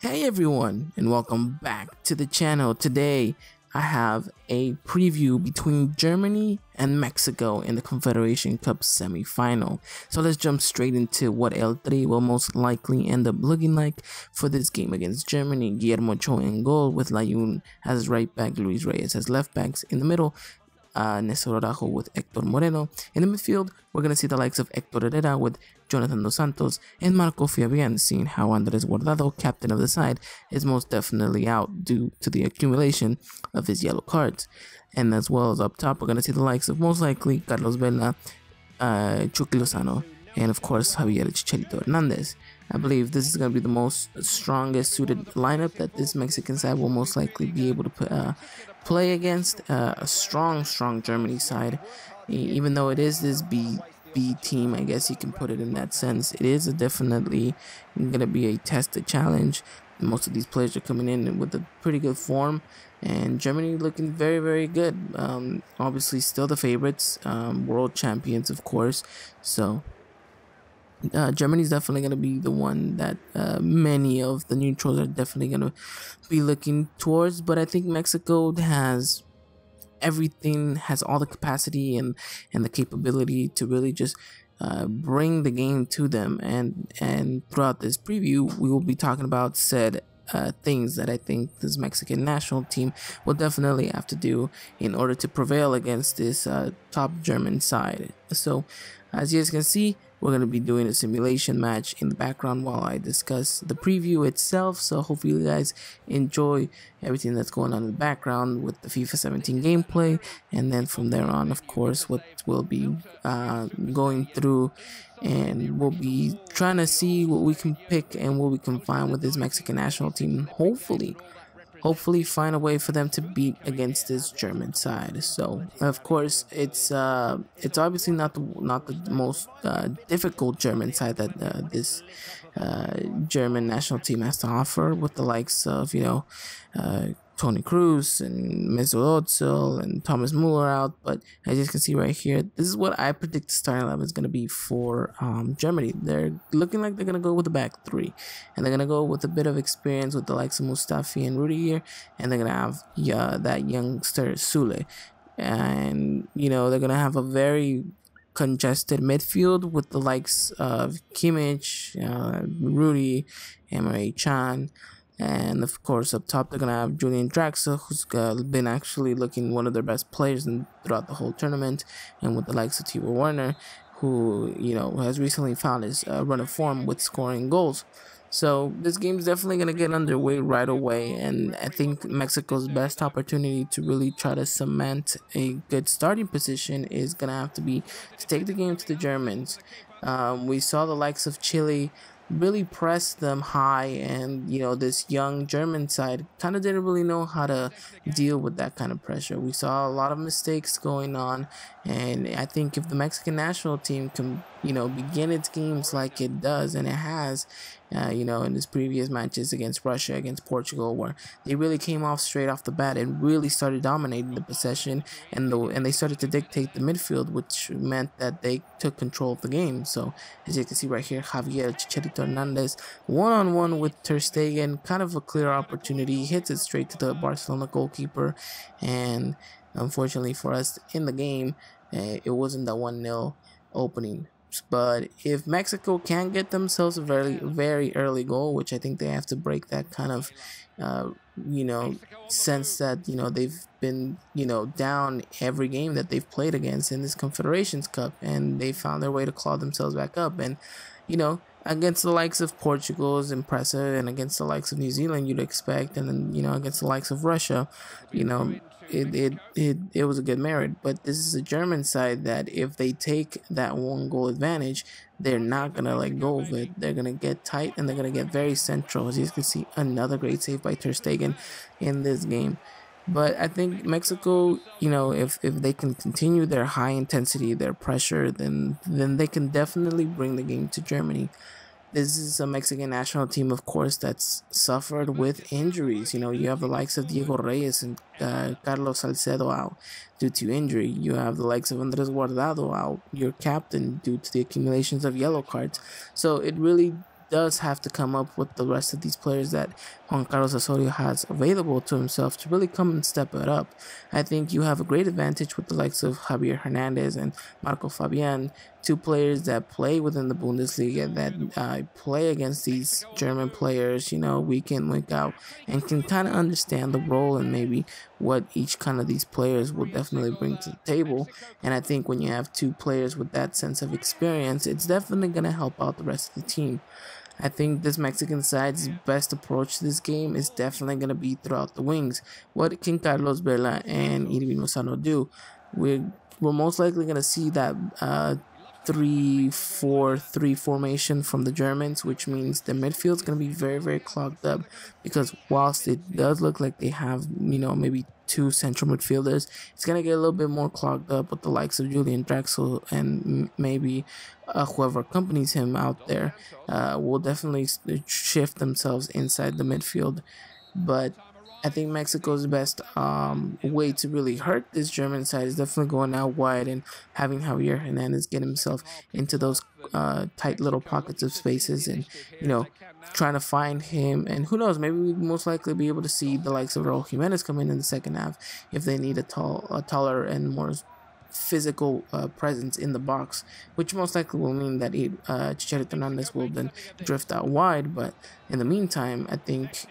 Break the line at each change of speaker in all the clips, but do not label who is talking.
Hey everyone, and welcome back to the channel. Today I have a preview between Germany and Mexico in the Confederation Cup semi-final. So let's jump straight into what El Tri will most likely end up looking like for this game against Germany. Guillermo Ochoa in goal with Layun as right back, Luis Reyes as left backs. In the middle, Nestor Araujo with Hector Moreno. In the midfield, we're going to see the likes of Hector Herrera with Jonathan Dos Santos and Marco Fabian, seeing how Andres Guardado, captain of the side, is most definitely out due to the accumulation of his yellow cards. And as well as up top, we're going to see the likes of most likely Carlos Vela, Chucky Lozano, and of course Javier Chicharito Hernandez. I believe this is going to be the most strongest suited lineup that this Mexican side will most likely be able to play against a strong Germany side. Even though it is this B team, I guess you can put it in that sense, it is definitely going to be a tested challenge. Most of these players are coming in with a pretty good form, and Germany looking very good. Obviously still the favorites, world champions of course, so Germany's definitely going to be the one that many of the neutrals are definitely going to be looking towards. But I think Mexico has everything, has all the capacity and the capability to really just bring the game to them. And throughout this preview, we will be talking about said things that I think this Mexican national team will definitely have to do in order to prevail against this top German side. So as you guys can see, we're going to be doing a simulation match in the background while I discuss the preview itself. So hopefully you guys enjoy everything that's going on in the background with the FIFA 17 gameplay. And then from there on, of course, what we'll be going through, and we'll be trying to see what we can pick and what we can find with this Mexican national team. Hopefully find a way for them to beat against this German side. So of course it's obviously not the most difficult German side that this German national team has to offer, with the likes of Tony Cruz and Mesut Ozil and Thomas Muller out. But as you can see right here, this is what I predict the starting lineup is going to be for Germany. They're looking like they're going to go with the back three, and they're going to go with a bit of experience with the likes of Mustafi and Rudy here, and they're going to have that youngster Sule, and they're going to have a very congested midfield with the likes of Kimmich, Rudy, Emre Can. And of course, up top, they're going to have Julian Draxler, who's been actually looking one of their best players throughout the whole tournament. And with the likes of Timo Werner, who, has recently found his run of form with scoring goals. So this game's definitely going to get underway right away. And I think Mexico's best opportunity to really try to cement a good starting position is going to have to be to take the game to the Germans. We saw the likes of Chile really pressed them high, and this young German side kind of didn't really know how to deal with that kind of pressure. We saw a lot of mistakes going on, and I think if the Mexican national team can begin its games like it does, and it has in its previous matches against Russia, against Portugal, where they really came off straight off the bat and really started dominating the possession, and they started to dictate the midfield, which meant that they took control of the game. So as you can see right here, Javier Chicharito Hernandez one-on-one with Ter Stegen, kind of a clear opportunity. He hits it straight to the Barcelona goalkeeper, and unfortunately for us in the game, it wasn't the 1-0 opening. But if Mexico can get themselves a very early goal, which I think they have to break that kind of sense that they've been down every game that they've played against in this Confederations Cup, and they found their way to claw themselves back up. And against the likes of Portugal is impressive, and against the likes of New Zealand you'd expect, and then against the likes of Russia, it was a good merit. But this is a German side that if they take that 1-goal advantage, they're not gonna let go of it. They're gonna get tight, and they're gonna get very central. As you can see, another great save by Ter Stegen in this game. But I think Mexico, if they can continue their high intensity, their pressure, then they can definitely bring the game to Germany. This is a Mexican national team, of course, that's suffered with injuries. You have the likes of Diego Reyes and Carlos Salcedo out due to injury. You have the likes of Andres Guardado out, your captain, due to the accumulations of yellow cards. So it really does have to come up with the rest of these players that Juan Carlos Osorio has available to himself to really come and step it up. I think you have a great advantage with the likes of Javier Hernandez and Marco Fabian, two players that play within the Bundesliga, that play against these German players, week in, week out, and can kind of understand the role and maybe what each kind of these players will definitely bring to the table. And I think when you have two players with that sense of experience, it's definitely going to help out the rest of the team. I think this Mexican side's best approach to this game is definitely going to be throughout the wings. What can Carlos Vela and Irving Lozano do? We're most likely going to see that 3-4-3 formation from the Germans, which means the midfield is going to be very, very clogged up, because whilst it does look like they have, maybe two central midfielders, it's going to get a little bit more clogged up with the likes of Julian Drexel and maybe whoever accompanies him out there will definitely shift themselves inside the midfield. But I think Mexico's best way to really hurt this German side is definitely going out wide and having Javier Hernandez get himself into those tight little pockets of spaces, and trying to find him. And who knows, maybe we'd most likely be able to see the likes of Raul Jimenez come in the second half if they need a taller and more physical presence in the box, which most likely will mean that Chicharito Hernandez will then drift out wide. But in the meantime, I think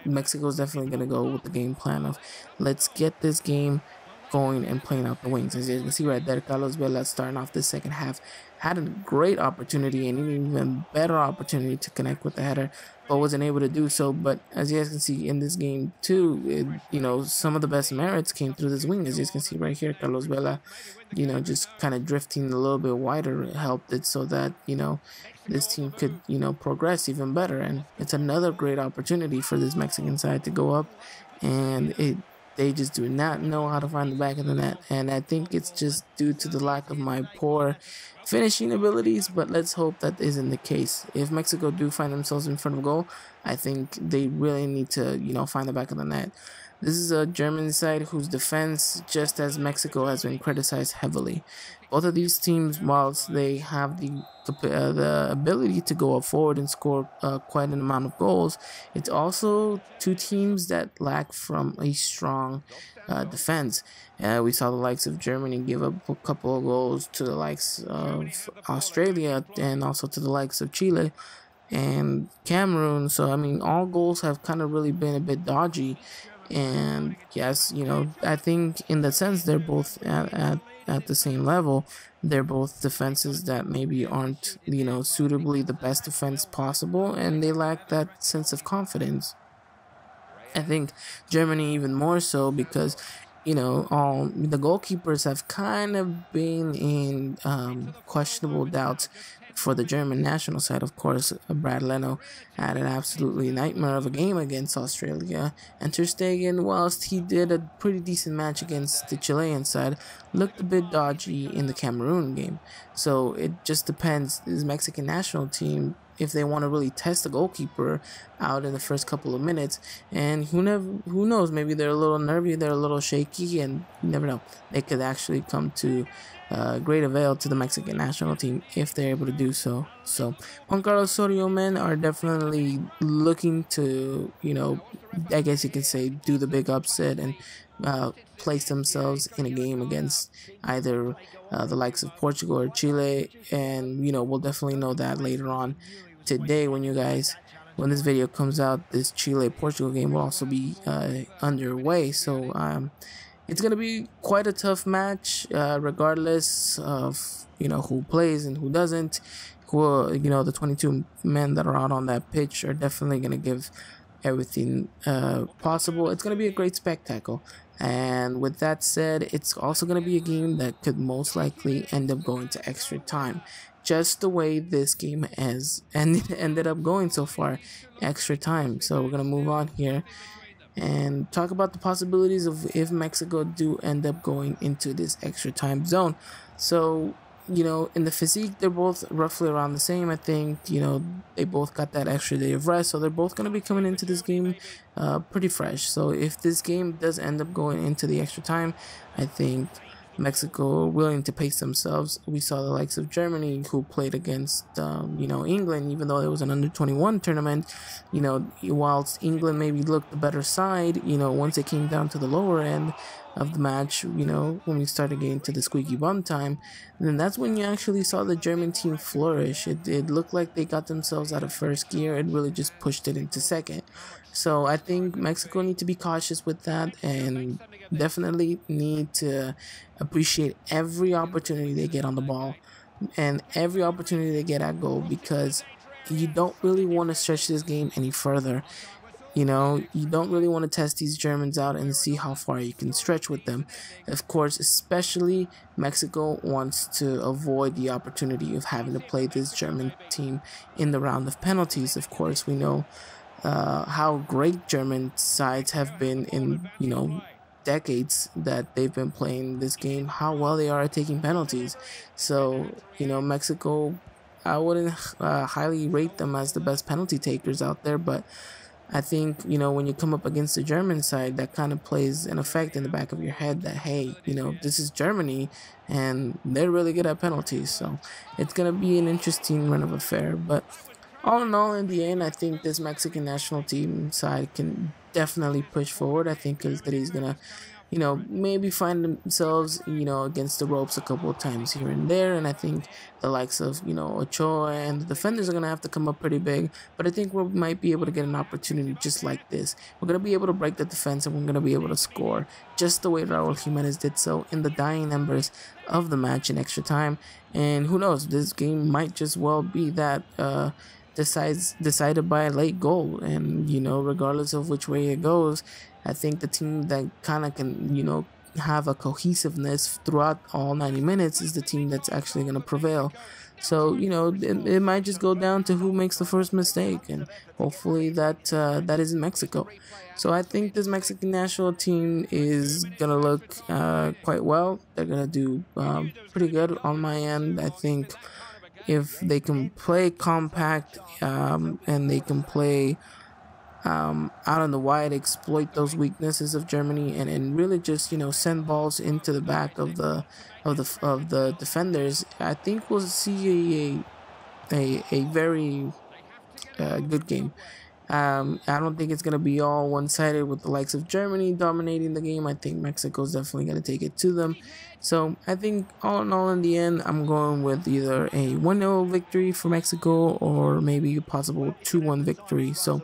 Mexico is definitely going to go with the game plan of let's get this game going and playing out the wings. As you can see right there, Carlos Vela starting off the second half had a great opportunity and an even better opportunity to connect with the header, but wasn't able to do so. But as you guys can see in this game too, some of the best merits came through this wing. As you guys can see right here, Carlos Vela, just kind of drifting a little bit wider helped it so that, this team could, progress even better. And it's another great opportunity for this Mexican side to go up, and they just do not know how to find the back of the net. And I think it's just due to the lack of my poor finishing abilities, but let's hope that isn't the case. If Mexico do find themselves in front of goal, I think they really need to, find the back of the net. This is a German side whose defense, just as Mexico, has been criticized heavily. Both of these teams, whilst they have the ability to go up forward and score quite an amount of goals, it's also two teams that lack from a strong defense. We saw the likes of Germany give up a couple of goals to the likes of Australia and also to the likes of Chile and Cameroon. So, all goals have kind of really been a bit dodgy. And yes, I think in the sense they're both at the same level. They're both defenses that maybe aren't, suitably the best defense possible, and they lack that sense of confidence. I think Germany even more so because, all the goalkeepers have kind of been in questionable doubts for the German national side. Of course, Brad Leno had an absolutely nightmare of a game against Australia, and Ter Stegen, whilst he did a pretty decent match against the Chilean side, looked a bit dodgy in the Cameroon game. So it just depends, this Mexican national team, if they want to really test the goalkeeper out in the first couple of minutes. And who knows, maybe they're a little nervy, they're a little shaky, and you never know, they could actually come to great avail to the Mexican national team if they're able to do so. So Juan Carlos Osorio men are definitely looking to, I guess you can say, do the big upset and place themselves in a game against either the likes of Portugal or Chile. And we'll definitely know that later on today when this video comes out. This Chile-Portugal game will also be underway. So it's going to be quite a tough match, regardless of, who plays and who doesn't. The 22 men that are out on that pitch are definitely going to give everything possible. It's going to be a great spectacle. And with that said, it's also going to be a game that could most likely end up going to extra time. Just the way this game has ended up going so far, extra time. So we're going to move on here and talk about the possibilities of if Mexico do end up going into this extra time zone. So, in the physique, they're both roughly around the same. I think, they both got that extra day of rest, so they're both going to be coming into this game pretty fresh. So if this game does end up going into the extra time, I think Mexico willing to pace themselves. We saw the likes of Germany, who played against England, even though it was an under-21 tournament. Whilst England maybe looked the better side, once it came down to the lower end of the match, when we started getting to the squeaky bum time, then that's when you actually saw the German team flourish. It looked like they got themselves out of first gear and really just pushed it into second. So I think Mexico need to be cautious with that, and definitely need to appreciate every opportunity they get on the ball and every opportunity they get at goal, because you don't really want to stretch this game any further. You don't really want to test these Germans out and see how far you can stretch with them. Of course, especially Mexico wants to avoid the opportunity of having to play this German team in the round of penalties. Of course, we know how great German sides have been in, decades that they've been playing this game, how well they are at taking penalties. So, Mexico, I wouldn't highly rate them as the best penalty takers out there, but I think, when you come up against the German side, that kind of plays an effect in the back of your head that, hey, this is Germany and they're really good at penalties. So it's going to be an interesting run of affair. But all in all, in the end, I think this Mexican national team side can definitely push forward. I think that he's going to, maybe find themselves, against the ropes a couple of times here and there. And I think the likes of, Ochoa and the defenders are going to have to come up pretty big. But I think we might be able to get an opportunity just like this. We're going to be able to break the defense and we're going to be able to score just the way Raul Jimenez did so in the dying embers of the match in extra time. And who knows, this game might just well be that decided by a late goal. And regardless of which way it goes, I think the team that kind of can have a cohesiveness throughout all 90 minutes is the team that's actually going to prevail. So it might just go down to who makes the first mistake, and hopefully that is in Mexico. So I think this Mexican national team is gonna look quite well. They're gonna do pretty good on my end. I think if they can play compact and they can play out on the wide, exploit those weaknesses of Germany, and really just send balls into the back of the defenders, I think we'll see a very good game. I don't think it's going to be all one-sided with the likes of Germany dominating the game. I think Mexico's definitely going to take it to them. So I think all in all, in the end, I'm going with either a 1-0 victory for Mexico or maybe a possible 2-1 victory. So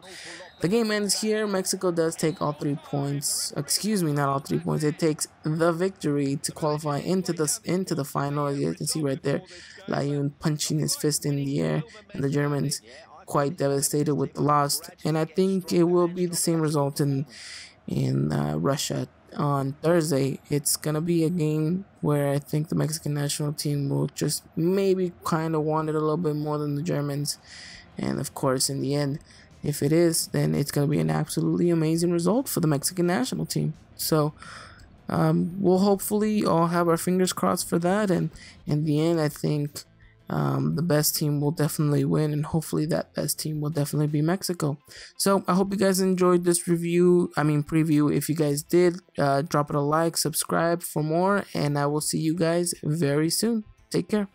the game ends here. Mexico does take all 3 points. Excuse me, not all 3 points. It takes the victory to qualify into the final. As you can see right there, Layun punching his fist in the air, and the Germans quite devastated with the loss. And I think it will be the same result in Russia on Thursday. It's gonna be a game where I think the Mexican national team will just maybe kind of want it a little bit more than the Germans. And of course, in the end, if it is, then it's going to be an absolutely amazing result for the Mexican national team. So we'll hopefully all have our fingers crossed for that. And in the end, I think the best team will definitely win. And hopefully that best team will definitely be Mexico. So I hope you guys enjoyed this preview. If you guys did, drop it a like, subscribe for more. And I will see you guys very soon. Take care.